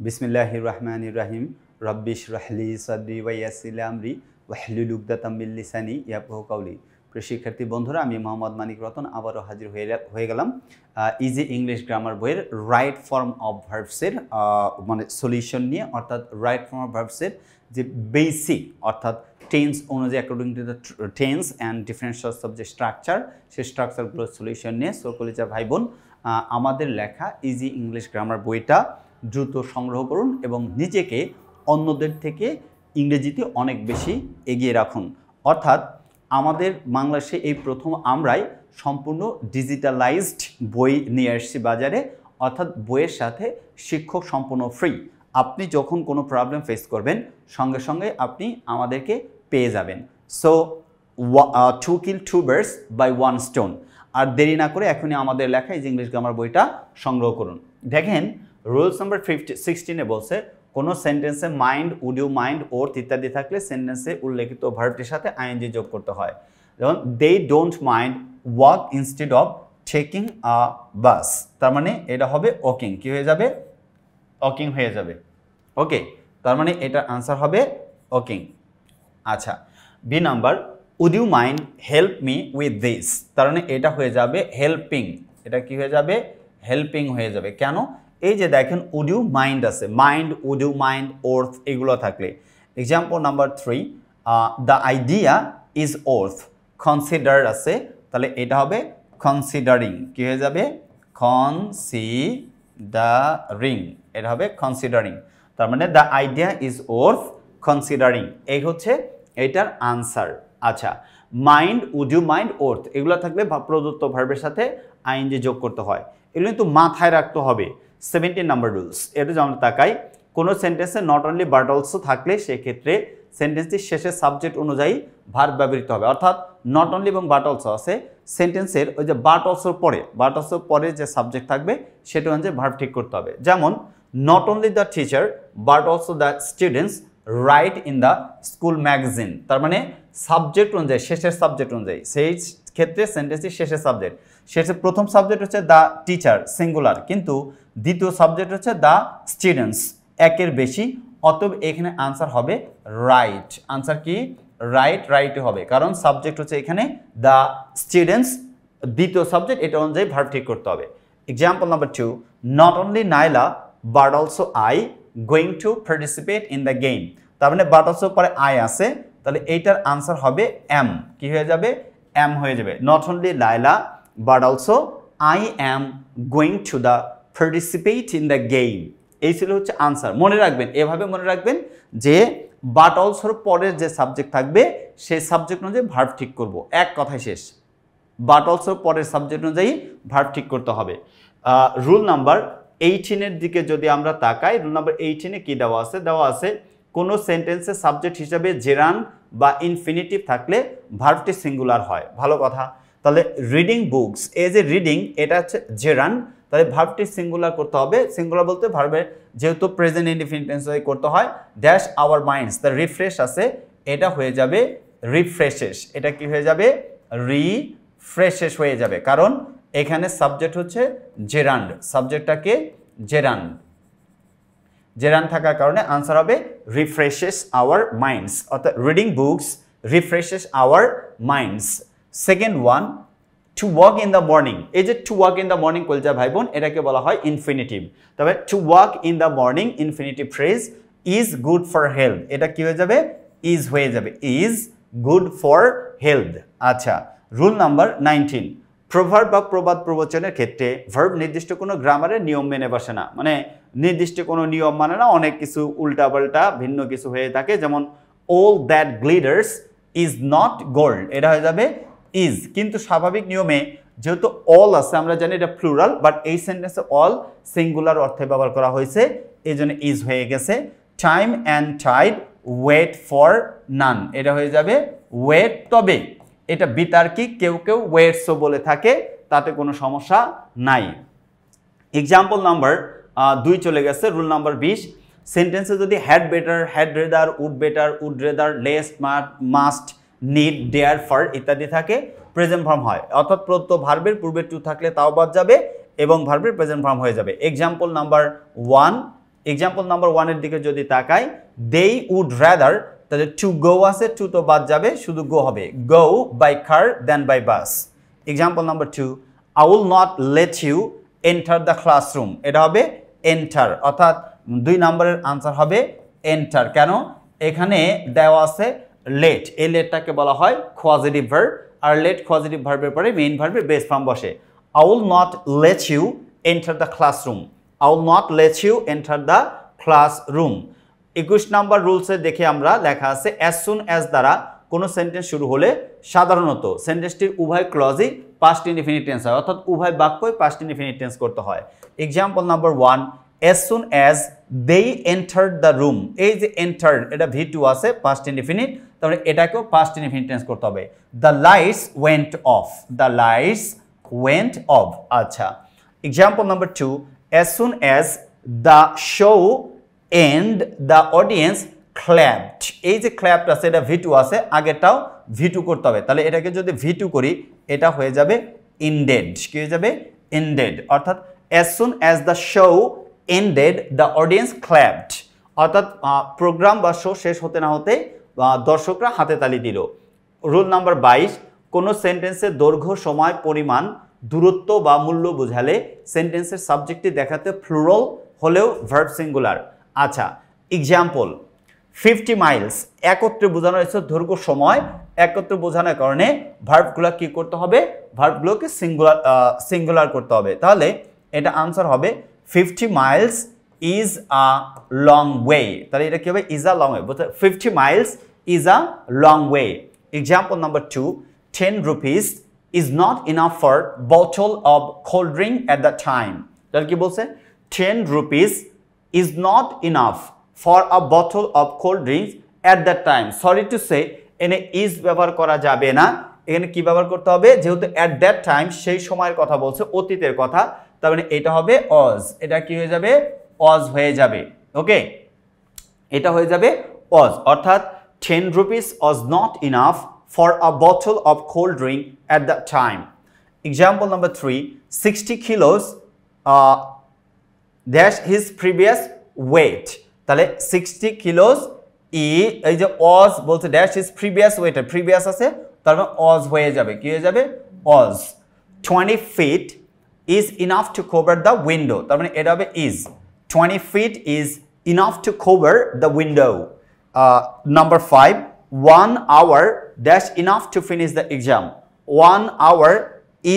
বিসমিল্লাহির রহমানির রহিম রব্বিশ রাহলি সাদরি ওয়া ইয়াসসির লি আমরি ওয়াহলুল উকদাতাম মিন লিসানি ইয়াফকাহু কাওলি। প্রিয় শিক্ষার্থী বন্ধুরা, আমি মোহাম্মদ মানিক রতন আবারও হাজির হয়ে গেলাম ইজি ইংলিশ গ্রামার বইয়ের রাইট ফর্ম অফ ভার্বসের মানে সলিউশন নিয়ে। অর্থাৎ রাইট ফর্ম অফ ভার্বসের যে বেসিক অর্থাৎ টেন্স অনুযায়ী according to the tense and differential subject structure, সেই স্ট্রাকচারগুলোর সলিউশন নিয়ে কলিজার ভাই বোন আমাদের লেখা ইজি ইংলিশ গ্রামার বইটা দ্রুত সংগ্রহ করুন এবং নিজেকে অন্যদের থেকে ইংরেজিতে অনেক বেশি এগিয়ে রাখুন। অর্থাৎ আমাদের বাংলাদেশে এই প্রথম আমরাই সম্পূর্ণ ডিজিটালাইজড বই নিয়ে আসছি বাজারে। অর্থাৎ বইয়ের সাথে শিক্ষক সম্পূর্ণ ফ্রি। আপনি যখন কোনো প্রবলেম ফেস করবেন সঙ্গে সঙ্গে আপনি আমাদেরকে পেয়ে যাবেন। So to kill two birds by one stone. আর দেরি না করে এখনই আমাদের লেখা ইজি ইংলিশ গ্রামার বইটা সংগ্রহ করুন। দেখেন, রুলস নাম্বার 16 বলছে কোনো সেন্টেন্সে mind, would you mind, worth ইত্যাদি থাকলে সেন্টেন্সে উল্লেখিত ভার্বটির সাথে আইএনজি যোগ করতে হয়। যেমন they don't mind walk instead of taking a bus, তার মানে এটা হবে ওকিং। কি হয়ে যাবে? ওকিং হয়ে যাবে। ওকে, তার মানে এটার আনসার হবে ওকিং। আচ্ছা, B number, would you mind help me with this, তার মানে এটা হয়ে যাবে হেল্পিং। এটা কি হয়ে যাবে? হেল্পিং হয়ে যাবে। কেন? এই যে দেখেন উড ইউ মাইন্ড আছে, mind, would you mind, worth এগুলো থাকলে। Example number 3, the idea is worth consider আছে, তাহলে এটা হবে কনসিডারিং। কি হয়ে যাবে? কনসিডারিং, এটা হবে কনসিডারিং। তার মানে the idea is worth considering, এই হচ্ছে এটার আনসার। আচ্ছা, mind, would you mind, worth এগুলো থাকলে প্রদত্ত ভার্বের সাথে আইএনজি যোগ করতে হয়। এগুলো কিন্তু মাথায় রাখতে হবে। 17 নাম্বার রুলস, এটা যদি আমরা তাকাই, কোনো সেন্টেন্সে নট অনলি বাট অলসো থাকলে সেক্ষেত্রে সেন্টেন্সটির শেষের সাবজেক্ট অনুযায়ী ভার্ব ব্যবহৃত হবে। অর্থাৎ নট অনলি এবং বাট অলসো আছে, সেন্টেন্সের ওই যে বাট অলসোর পরে যে সাবজেক্ট থাকবে সেটা অনুযায়ী ভার্ব ঠিক করতে হবে। যেমন not only the teacher but also the students right in the school magazine, তার মানে সাবজেক্ট অনুযায়ী, শেষের সাবজেক্ট অনুযায়ী, সেই ক্ষেত্রে সেন্টেন্সটি শেষের সাবজেক্ট, শেষের প্রথম সাবজেক্ট হচ্ছে দ্য টিচার সিঙ্গুলার, কিন্তু দ্বিতীয় সাবজেক্ট হচ্ছে দ্য স্টুডেন্টস, একের বেশি। অতএব এখানে আনসার হবে রাইট। আনসার কি? রাইট, রাইট হবে, কারণ সাবজেক্ট হচ্ছে এখানে দ্য স্টুডেন্টস, দ্বিতীয় সাবজেক্ট, এটা অনুযায়ী ভার্ব ঠিক করতে হবে। Example number 2, not only Naila but also I going to participate in the game, তার মানে বাট অলসো পরে আই আছে, তাহলে এইটার আনসার হবে এম। কি হয়ে যাবে? এম হয়ে যাবে। Not only Laila but also I am going to the participate in the game, এই ছিল হচ্ছে আনসার। মনে রাখবেন, এভাবে মনে রাখবেন যে বাট অলসোর পরের যে সাবজেক্ট থাকবে সেই সাবজেক্ট অনুযায়ী ভার্ব ঠিক করব, এক কথায় শেষ। বাট অলসোর পরের সাবজেক্ট অনুযায়ী ভার্ব ঠিক করতে হবে। রুল নাম্বার 18 দিকে যদি আমরা তাকাই, রুল নাম্বার 18 কি দেওয়া আছে? দেওয়া আছে কোনো সেন্টেন্সে সাবজেক্ট হিসাবে জেরান বা ইনফিনিটিভ থাকলে ভার্বটি সিঙ্গুলার হয়। ভালো কথা। তাহলে রিডিং বুকস, এই যে রিডিং এটা হচ্ছে জেরান, তাহলে ভার্বটি সিঙ্গুলার করতে হবে। সিঙ্গুলার বলতে ভার্বের যেহেতু প্রেজেন্ট ইনডিফিনিট টেন্সে করতে হয়। Dash our minds, the refresh আছে, এটা হয়ে যাবে রিফ্রেশেস। এটা কি হয়ে যাবে? রিফ্রেশেস হয়ে যাবে, কারণ এখানে সাবজেক্ট হচ্ছে জেরান্ড, সাবজেক্টটাকে জেরান্ড, জেরান থাকার কারণে আনসার হবে রিফ্রেশেস আওয়ার মাইন্ডস। অর্থাৎ reading books refreshes our minds. Second one, to walk in the morning, এই যে to walk in the morning কলজা ভাই বোন, এটাকে বলা হয় ইনফিনিটিভ। তবে to walk in the morning infinitive phrase is good for health, এটা কি হয়ে যাবে? ইজ হয়ে যাবে, ইজ গুড ফর হেলথ। আচ্ছা, রুল নাম্বার 19, প্রভার্ব বা প্রবাদ প্রবচনের ক্ষেত্রে ভার্ব নির্দিষ্ট কোনো গ্রামারের নিয়ম মেনে বসে না, মানে নির্দিষ্ট কোনো নিয়ম মানে না, অনেক কিছু উল্টাপাল্টা ভিন্ন কিছু হয়ে থাকে। যেমন all that glitters is not gold, এটা হয়ে যাবে ইজ, কিন্তু স্বাভাবিক নিয়মে যেহেতু অল আছে, আমরা জানি এটা প্লুরাল, বাট এই সেন্টেন্সে অল সিঙ্গুলার অর্থে ব্যবহার করা হয়েছে, এই জন্য ইজ হয়ে গেছে। Time and tide wait for none, এটা হয়ে যাবে ওয়েট, তবে এটা বিতার্কিক, কেউ কেউ ওয়েটসও বলে থাকে, তাতে কোনো সমস্যা নাই। এক্সাম্পল নাম্বার 2 চলে গেছে। রুল নাম্বার 20, সেন্টেন্সে যদি had better, had rather, would rather, lest, must, need, dare, far ইত্যাদি থাকে, প্রেজেন্ট ফর্ম হয়। অর্থাৎ প্রদত্ত ভার্বের পূর্বে টু থাকলে তাও বাদ যাবে এবং ভার্বের প্রেজেন্ট ফর্ম হয়ে যাবে। এক্সাম্পল নাম্বার 1, এক্সাম্পল নাম্বার 1 এর দিকে যদি তাকাই, দে উড রাদার, তাহলে টু গো আছে, টু তো বাদ যাবে, শুধু গো হবে, go by car then by bus. Example number 2, I will not let you enter the classroom, এটা হবে এন্টার, অর্থাৎ 2 নম্বরের আনসার হবে এন্টার। কেন? এখানে দেওয়া আছে লেট, এই লেটটাকে বলা হয় কোয়াজিটিভ ভার্ব, আর লেট কোয়াজিটিভ ভার্বের পরে মেইন ভার্বের বেস ফর্ম বসে। I will not let you enter the classroom. I will not let you enter the classroom. 21 number রুলসে দেখে আমরা লেখা আছে as soon as দ্বারা কোনো সেন্টেন্স শুরু হলে সাধারণত সেন্টেন্সটির উভয় ক্লজই পাস্ট ইনডিফিনিট টেন্স হয়, অর্থাৎ উভয় বাক্যই পাস্ট ইনডিফিনিট টেন্স করতে হয়। Example number 1, as soon as they entered the room, এই যে entered এটা V2 আছে পাস্ট ইনডিফিনিট, তাহলে এটাকেও পাস্ট ইনডিফিনিট টেন্স করতে হবে। The lights went off. The lights went off. আচ্ছা, example number 2, as soon as the show and the audience clapped, এই যে clapped আছে এটা V2 আছে, আগেরটাও V2 করতে হবে, তাহলে এটাকে যদি V2 করি এটা হয়ে যাবে ended। কি হয়ে যাবে? ended, অর্থাৎ as soon as the show ended the audience clapped, অর্থাৎ প্রোগ্রাম বা শো শেষ হতে না হতে দর্শকরা হাতে তালি দিল। রুল নাম্বার 22, কোনো সেন্টেন্সের দৈর্ঘ্য, সময়, পরিমাণ, দূরত্ব বা মূল্য বোঝালে সেন্টেন্সের সাবজেক্টটি দেখাতে প্লুরাল হলেও ভার্ব সিঙ্গুলার। আচ্ছা, এক্সাম্পল 50 মাইলস একত্রে বোঝানো হয়েছে দৈর্ঘ্য, সময় একত্রে বোঝানোর কারণে ভার্বগুলো কি করতে হবে? ভার্বগুলোকে সিঙ্গুলার করতে হবে। তাহলে এটা আনসার হবে 50 Miles is a long way. তাহলে এটা কি হবে? Is a long way. 50 Miles is a long way. Example number 2, 10 rupees is not enough for bottle of cold drink at the time. তাহলে কি বলছে? 10 rupees is not enough for a bottle of cold drinks at that time. Sorry to say, এখানে is ব্যবহার করা যাবে না, এখানে কি ব্যবহার করতে হবে? যেহেতু at that time সেই সময়ের কথা বলছে, অতীতের কথা, তার মানে এটা হবে was। এটা কি হয়ে যাবে? was হয়ে যাবে। ওকে, এটা হয়ে যাবে was, অর্থাৎ 10 rupees was not enough for a bottle of cold drink at that time. Example number 3, 60 kilos dash his previous weight. তাহলে 60 kilos এই যে was বলছে dash his previous weight, previous আছে, তার মানে was হয়ে যাবে। কি হয়ে যাবে? was। 20 feet is enough to cover the window, তার মানে এটা হবে is। 20 feet is enough to cover the window. Number 5, 1 hour dash enough to finish the exam. 1 hour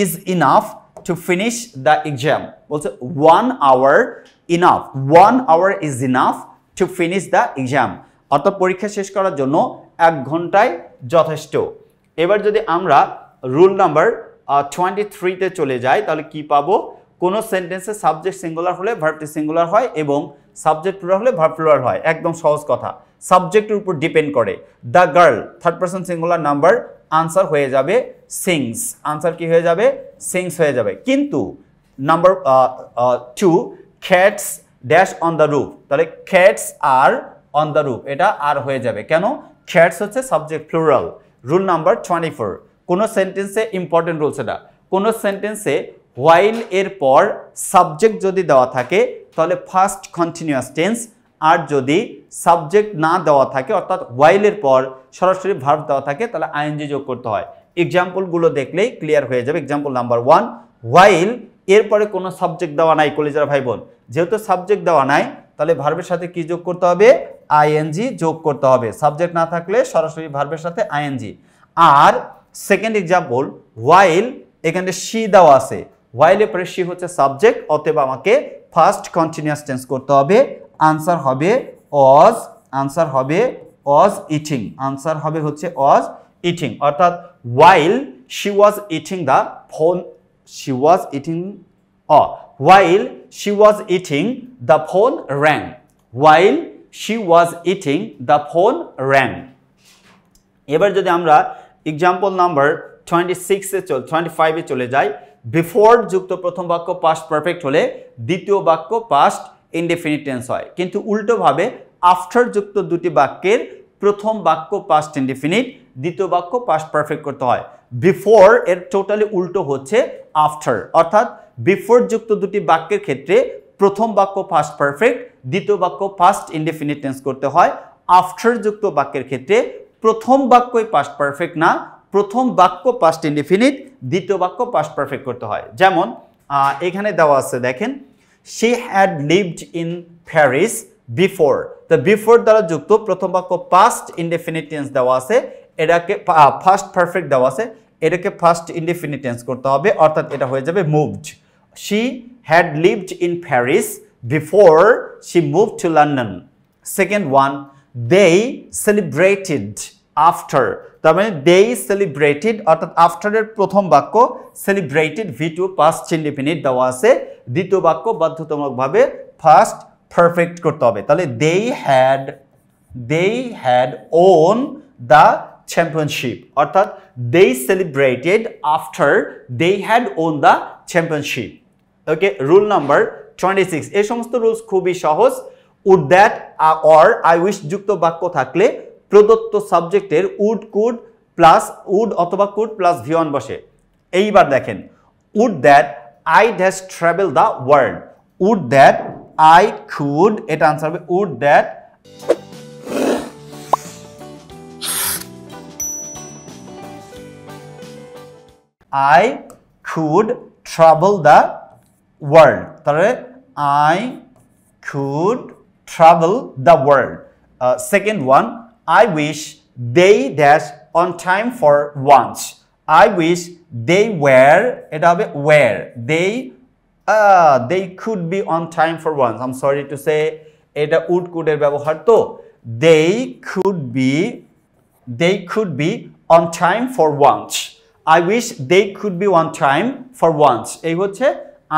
is enough to finish the exam. বলছে 1 hour enough, 1 hour is enough to finish the exam, অর্থাৎ পরীক্ষা শেষ করার জন্য 1 ঘন্টায় যথেষ্ট। এবার যদি আমরা রুল নাম্বার 23 তে চলে যাই, তাহলে কি পাবো? কোন সেন্টেন্সে সাবজেক্ট সিঙ্গুলার হলে ভার্বটি সিঙ্গুলার হয় এবং সাবজেক্ট প্লুরাল হলে ভার্ব প্লুরাল হয়। একদম সহজ কথা, সাবজেক্টের উপর ডিপেন্ড করে। The girl third person singular number, answer হয়ে যাবে সিংস। আনসার কি হয়ে যাবে? সিংস হয়ে যাবে। কিন্তু number 2, cats dash on the roof, তাহলে cats are on the roof, এটা আর হয়ে যাবে। কেন? ক্যাটস হচ্ছে সাবজেক্ট প্লুরাল। রুল নাম্বার 24, কোনো সেন্টেন্সে ইম্পর্টেন্ট রুলস এটা, কোনো সেন্টেন্সে হোয়াইল এর পর সাবজেক্ট যদি দেওয়া থাকে তাহলে ফার্স্ট কন্টিনিউয়াস টেন্স, আর যদি সাবজেক্ট না দেওয়া থাকে অর্থাৎ হোয়াইল এর পর সরাসরি ভার্ব দেওয়া থাকে তাহলে আইএনজি যোগ করতে হয়। এক্সাম্পলগুলো দেখলেই ক্লিয়ার হয়ে যাবে। এক্সাম্পল নাম্বার 1, হোয়াইল এরপরে কোনো সাবজেক্ট দেওয়া নাই, কলিজার ভাই বোন, যেহেতু সাবজেক্ট দেওয়া নাই তাহলে ভার্বের সাথে কি যোগ করতে হবে? আইএনজি যোগ করতে হবে। সাবজেক্ট না থাকলে সরাসরি ভার্বের সাথে আইএনজি। আর সেকেন্ড এক্সাম্পল, হোয়াইল এখানে শি দেওয়া আছে, হোয়াইলের পরে শি হচ্ছে সাবজেক্ট, অতএব আমাকে ফার্স্ট কন্টিনিউয়াস টেন্স করতে হবে। আনসার হবে was, আনসার হবে was eating, আনসার হবে হচ্ছে was eating, অর্থাৎ while she was eating the phone, she was eating, while she was eating the phone rang, while she was eating the phone rang. এবার যদি আমরা example number 25 এ চলে যাই, before যুক্ত প্রথম বাক্য পাস্ট পারফেক্ট হলে দ্বিতীয় বাক্য পাস্ট ইনডেফিনিট টেন্স হয়, কিন্তু উল্টোভাবে আফটার যুক্ত দুটি বাক্যের প্রথম বাক্য পাস্ট ইনডেফিনিট, দ্বিতীয় বাক্য পাস্ট পারফেক্ট করতে হয়। বিফোর এর টোটালি উল্টো হচ্ছে আফটার, অর্থাৎ বিফোর যুক্ত দুটি বাক্যের ক্ষেত্রে প্রথম বাক্য পাস্ট পারফেক্ট, দ্বিতীয় বাক্য পাস্ট ইনডেফিনিট টেন্স করতে হয়। আফটার যুক্ত বাক্যের ক্ষেত্রে প্রথম বাক্যই পাস্ট পারফেক্ট না, প্রথম বাক্য পাস্ট ইনডেফিনিট, দ্বিতীয় বাক্য পাস্ট পারফেক্ট করতে হয়। যেমন এখানে দেওয়া আছে দেখেন, she had lived in Paris before, তো বিফোর দ্বারা যুক্ত প্রথম বাক্য পাস্ট ইনডেফিনিট টেন্স দেওয়া আছে, এটাকে ফার্স্ট পারফেক্ট দেওয়া আছে, এটাকে ফার্স্ট ইনডেফিনিট টেন্স করতে হবে, অর্থাৎ এটা হয়ে যাবে moved. she had lived in Paris before she moved to London. Second one, they celebrated after, তার মানে they celebrated অর্থাৎ আফটার এর প্রথম বাক্য celebrated V2 পাস্ট ইনডেফিনিট দেওয়া আছে, দ্বিতীয় বাক্য বাধ্যতামূলকভাবে ফার্স্ট পারফেক্ট করতে হবে। তাহলে they had won the championship, অর্থাৎ they celebrated after they had won the championship. Okay, rule number 26, এই সমস্ত রুলস খুবই সহজ। would that or I wish যুক্ত বাক্য থাকলে প্রদত্ত সাবজেক্টের would could প্লাস would অথবা could প্লাস V1 বসে। এইবার দেখেন, would that I dash travel the world, would that I could, এটা আনসার হবে would that I could travel the world, তাহলে I could travel the world. Second one, I wish they dash on time for once, I wish they were, এটা হবে were, they could be on time for once, I'm sorry to say এটা would could এর ব্যবহার, তো they could be on time for once, I wish they could be on time for once, এই হচ্ছে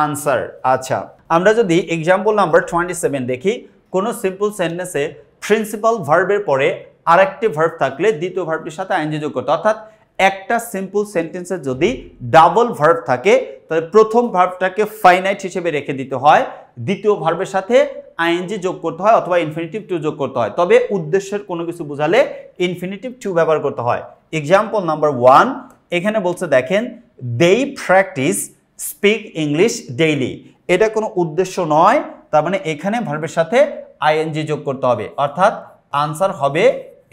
answer. আচ্ছা, আমরা যদি example number 27 দেখি, কোন সিম্পল সেন্টেন্সে প্রিন্সিপাল ভার্বের পরে আরেকটি ভার্ব থাকলে দ্বিতীয় ভার্বটির সাথে আইএনজি যোগ করতে, অর্থাৎ একটা সিম্পল সেন্টেন্সে যদি ডাবল ভার্ব থাকে তাহলে প্রথম ভার্বটাকে ফাইনাইট হিসেবে রেখে দিতে হয়, দ্বিতীয় ভার্বের সাথে আইএনজি যোগ করতে হয় অথবা ইনফিনিটিভ টু যোগ করতে হয়, তবে উদ্দেশ্যের কোনো কিছু বোঝালে ইনফিনিটিভ টু ব্যবহার করতে হয়। এক্সাম্পল নাম্বার 1, এখানে বলছে দেখেন, they practice speak English daily, এটা কোনো উদ্দেশ্য নয়, তার মানে এখানে ভার্বের সাথে আইএনজি যোগ করতে হবে, অর্থাৎ আনসার হবে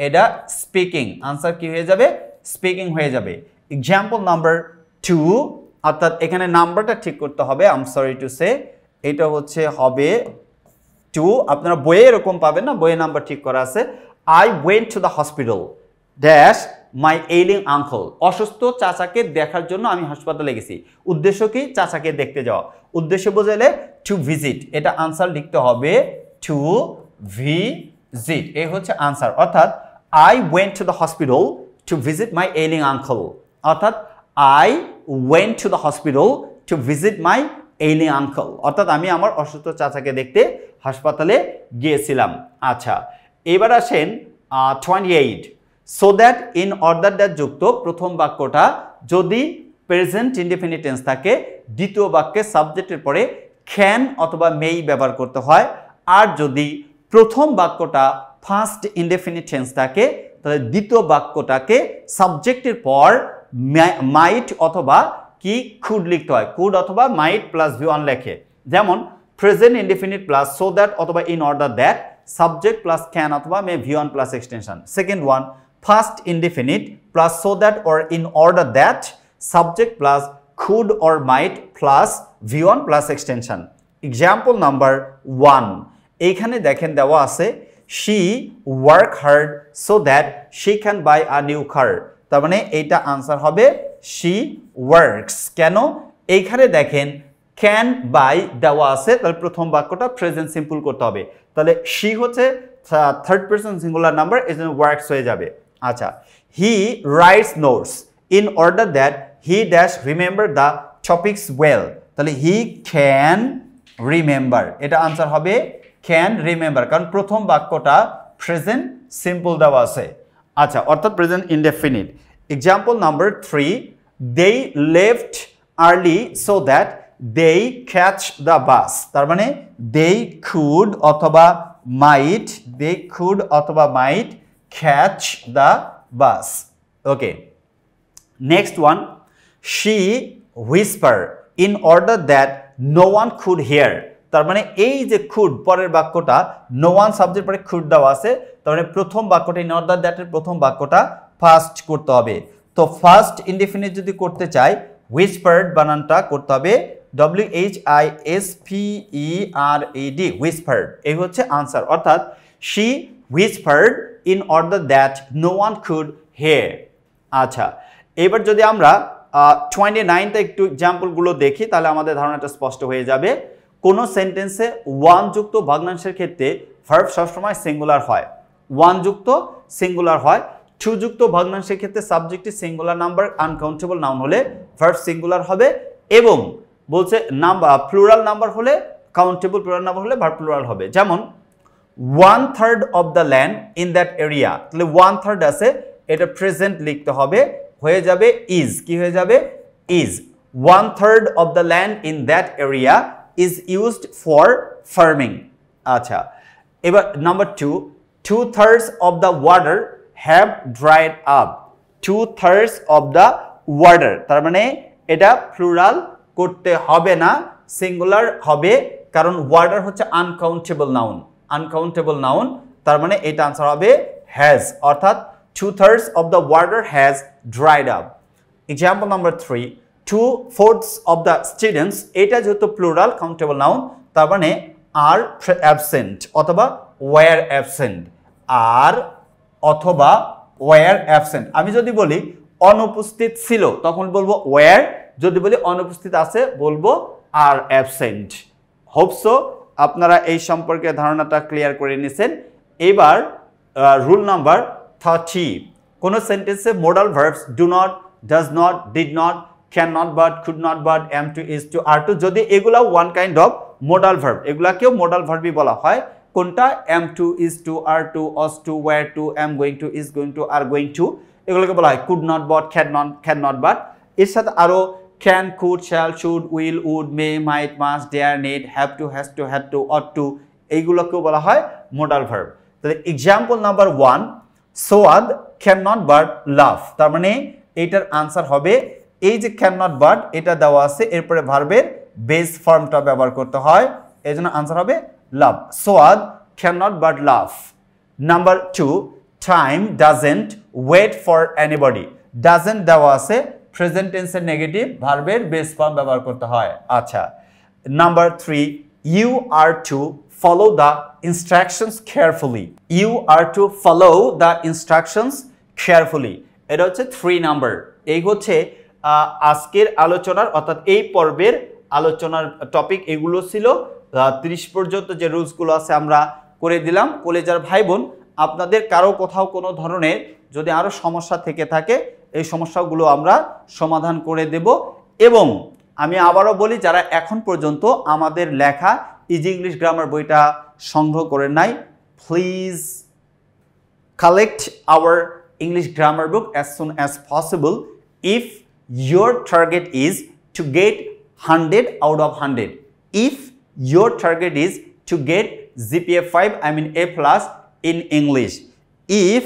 এটা স্পিকিং, আনসার কি হয়ে যাবে, স্পিকিং হয়ে যাবে। এক্সাম্পল নাম্বার 2, অর্থাৎ এখানে নাম্বারটা ঠিক করতে হবে, I am sorry to say, এটা হচ্ছে হবে 2, আপনারা বইয়ে এরকম পাবেন না, বইয়ে নাম্বার ঠিক করা আছে। I went to the hospital dash my ailing uncle, অসুস্থ চাচাকে দেখার জন্য আমি হাসপাতালে গেছি, উদ্দেশ্য কি, চাচাকে দেখতে যাওয়া, উদ্দেশ্য বোঝালে টু ভিজিট, এটা আনসার লিখতে হবে টু ভিজিট, এই হচ্ছে আনসার, অর্থাৎ I went to the hospital to visit my ailing uncle, অর্থাৎ I went to the hospital to visit my ailing uncle, অর্থাৎ আমি আমার অসুস্থ চাচাকে দেখতে হাসপাতালে গিয়েছিলাম। আচ্ছা, এবার আসেন 28, so that in order that যুক্ত প্রথম বাক্যটা যদি প্রেজেন্ট ইনডেফিনিট টেন্স থাকে, দ্বিতীয় বাক্যে সাবজেক্টের পরে ক্যান অথবা মেই ব্যবহার করতে হয়, আর যদি প্রথম বাক্যটা ফার্স্ট ইনডেফিনিট টেন্স থাকে তাহলে দ্বিতীয় বাক্যটাকে সাবজেক্টের পর মাইট অথবা কি কুড লিখতে হয়, কুড অথবা মাইট প্লাস V1 লেখে। যেমন present indefinite plus so that অথবা in order that, subject plus can অথবা may V1 plus extension. Second one, first indefinite plus so that or in order that, subject plus could or might plus V1 plus extension. Example number 1, এইখানে দেখেন দেওয়া আছে she work hard so that she can buy a new car, তার মানে এইটা answer হবে she works। কেন, এইখানে দেখেন can buy দেওয়া আছে, তাহলে প্রথম বাক্যটা প্রেজেন্ট সিম্পল করতে হবে, তাহলে she হচ্ছে থার্ড পারসন সিঙ্গুলার নাম্বার, এজন্য ওয়ার্কস হয়ে যাবে। আচ্ছা, he writes notes in order that he dash remember the topics well, তাহলে he can remember, এটা আনসার হবে can remember, কারণ প্রথম বাক্যটা প্রেজেন্ট সিম্পল দেওয়া আছে। আচ্ছা, অর্থাৎ present indefinite. Example number 3, they left early so that they catch the bus, তার মানে they could অথবা might catch the bus। Okay, next one, she whisper in order that no one could hear, তার মানে এই যে could পরের বাক্যটা no one subject পরে could দেওয়া আছে, তার মানে প্রথম বাক্যটা in order that এর প্রথম বাক্যটা ফার্স্ট করতে হবে। তো ফার্স্ট ইনডিফিনিট যদি করতে চাই whispered বানানটা করতে হবে WHISPERED whispered, এই হচ্ছে আনসার। অর্থাৎ she whispered in order that no one could hear। আচ্ছা, এবার যদি আমরা 29টা একটু এক্সাম্পলগুলো দেখি তাহলে আমাদের ধারণাটা স্পষ্ট হয়ে যাবে। কোনো সেন্টেন্সে ওয়ান যুক্ত ভগ্নাংশের ক্ষেত্রে ভার্ব সবসময় সিঙ্গুলার হয়, ওয়ান যুক্ত সিঙ্গুলার হয়। টু যুক্ত ভগ্নাংশের ক্ষেত্রে সাবজেক্টটি সিঙ্গুলার নাম্বার আনকাউন্টেবল নাউন হলে ভার্ব সিঙ্গুলার হবে, এবং বলছে নাম্বার প্লুরাল নাম্বার হলে কাউন্টেবল প্লুরাল নাম্বার হলে ভার্ব প্লুরাল হবে। যেমন 1/3 of the land in that area, তাহলে 1/3 আছে, এটা প্রেজেন্ট লিখতে হবে, হয়ে যাবে ইজ, কি হয়ে যাবে is. 1/3 of the land in that area is used for farming. আচ্ছা, এবার number 2, 2/3 of the water have dried up. 2/3 of the water, তার মানে এটা প্লুরাল করতে হবে না, সিঙ্গুলার হবে, কারণ ওয়াটার হচ্ছে আনকাউন্টেবল নাউন, আনকাউন্টেবল নাউন, তার মানে এটা আনসার হবে হ্যাজ, অর্থাৎ 2/3 of the water has dried up. Example number 3, 2/4 of the students, এটা যেহেতু প্লুরাল কাউন্টেবল নাউন, তার মানে are absent অথবা were absent, আর অথবা were absent। আমি যদি বলি অনুপস্থিত ছিল তখন বলবো were, যদি বলি অনুপস্থিত আছে বলবো are absent। হোপ সো আপনারা এই সম্পর্কে ধারণাটা ক্লিয়ার করে নিছেন। এবার রুল নাম্বার 30, কোন সেন্টেন্সে modal verbs do not, does not, did not, can not but, could not but, am to, is to, are to, যদি এগুলা one kind of modal verb, এগুলাকেও মোডাল ভার্বই বলা হয়। কোনটা? Am to, is to, are to, was to, were to, am going to, is going to, are going to, এগুলোকে বলা হয় could not but, can not but. এর সাথে আরো can, could, shall, should, will, would, may, might, must, dare, need, have to, has to, had to, ought to, এইগুলোকেও বলা হয় modal verb. তাহলে example number 1, Swad can not but love, তার মানে এইটার আনসার হবে এই যে ক্যান নট বাট এটা দেওয়া আছে, এরপরে ভার্বের বেস ফর্মটা ব্যবহার করতে হয়, এই জন্য আনসার হবে love. Swad can not but love. Number 2, time doesn't wait for anybody, doesn't দেওয়া আছে, প্রেজেন্ট টেন্সের নেগেটিভ, ভার্বের বেস ফর্ম ব্যবহার করতে হয়। আচ্ছা, number 3, you are to follow the instructions carefully, you are to follow the instructions carefully, এটা হচ্ছে 3 নাম্বার। এই হচ্ছে আজকের আলোচনার অর্থাৎ এই পর্বের আলোচনার টপিক, এগুলো ছিল 30 পর্যন্ত যে রুলসগুলো আছে আমরা করে দিলাম। কলেজার ভাই বোন, আপনাদের কারো কোথাও কোনো ধরনের যদি আরো সমস্যা থেকে থাকে এই সমস্যাগুলো আমরা সমাধান করে দেব। এবং আমি আবারও বলি, যারা এখন পর্যন্ত আমাদের লেখা ইজি ইংলিশ গ্রামার বইটা সংগ্রহ করে নাই, please collect our English grammar book as soon as possible if your target is to get 100 out of 100. If your target is to get GPA 5, I mean A+ in English. If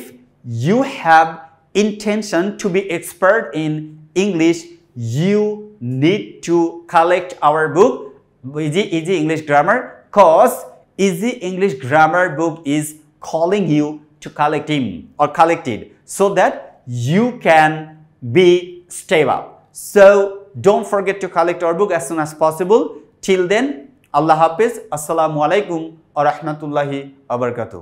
you have intention to be expert in English, you need to collect our book Easy English Grammar, cause Easy English Grammar book is calling you to collect him or collect it so that you can be stable. So don't forget to collect our book as soon as possible. Till then, Allah Hafiz, Assalamu alaikum wa rahmatullahi wa barakatuh.